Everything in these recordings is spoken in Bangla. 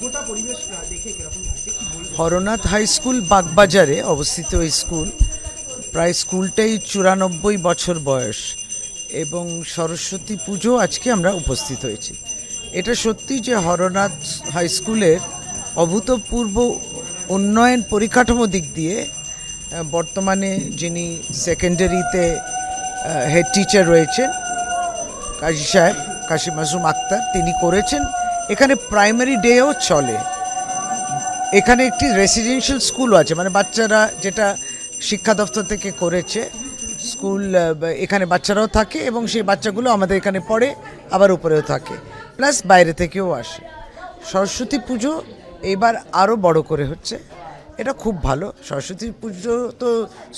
গোটা পরিবেশ দেখে কিরকম লাগছে কি বলবেন? হরনাথ হাই স্কুল বাগবাজারে অবস্থিত এই স্কুল, প্রায় স্কুলটাই 94 বছর বয়স এবং সরস্বতী পুজো আজকে আমরা উপস্থিত হয়েছি। এটা সত্যি যে হরনাথ হাই স্কুলের অভূতপূর্ব উন্নয়ন পরিকাঠামো দিক দিয়ে বর্তমানে যিনি সেকেন্ডারিতে হেড টিচার রয়েছেন কাজী সাহেব কাশিম আজম আক্তার, তিনি করেছেন। এখানে প্রাইমারি ডেও চলে, এখানে একটি রেসিডেন্সিয়াল স্কুলও আছে, মানে বাচ্চারা যেটা শিক্ষা দপ্তর থেকে করেছে স্কুল, এখানে বাচ্চারাও থাকে এবং সেই বাচ্চাগুলো আমাদের এখানে পড়ে, আবার উপরেও থাকে, প্লাস বাইরে থেকেও আসে। সরস্বতী পুজো এইবার আরও বড় করে হচ্ছে, এটা খুব ভালো। সরস্বতী পুজো তো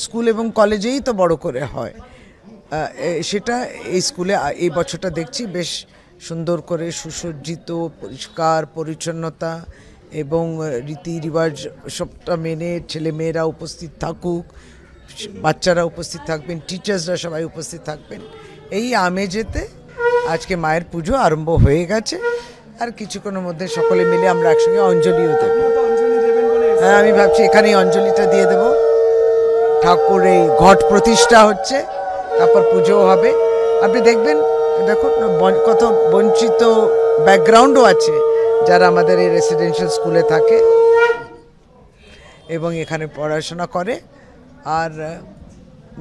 স্কুল এবং কলেজেই তো বড় করে হয়, সেটা এই স্কুলে এই বছরটা দেখছি বেশ সুন্দর করে সুসজ্জিত, পরিষ্কার পরিচ্ছন্নতা এবং রীতি রিবাজ সবটা মেনে ছেলেমেয়েরা উপস্থিত থাকুক, বাচ্চারা উপস্থিত থাকবেন, টিচার্সরা সবাই উপস্থিত থাকবেন, এই আমেজেতে আজকে মায়ের পুজো আরম্ভ হয়ে গেছে। আর কিছুক্ষণের মধ্যে সকলে মিলে আমরা একসঙ্গে অঞ্জলিও দেব। হ্যাঁ, আমি ভাবছি এখানেই অঞ্জলিটা দিয়ে দেব। ঠাকুর এই ঘট প্রতিষ্ঠা হচ্ছে, তারপর পুজোও হবে। আপনি দেখবেন, দেখুন কত বঞ্চিত ব্যাকগ্রাউন্ডও আছে যারা আমাদের এই রেসিডেন্সিয়াল স্কুলে থাকে এবং এখানে পড়াশোনা করে। আর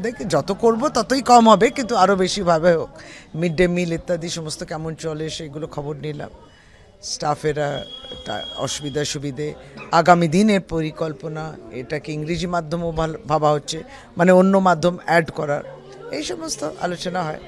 দেখি যত করব ততই কম হবে, কিন্তু আরও বেশিভাবে হোক। মিড ডে মিল ইত্যাদি সমস্ত কেমন চলে সেগুলো খবর নিলাম, স্টাফেরা অসুবিধা সুবিধে, আগামী দিনের পরিকল্পনা, এটাকে ইংরেজি মাধ্যমও ভাবা হচ্ছে, মানে অন্য মাধ্যম অ্যাড করার, এই সমস্ত আলোচনা হয়।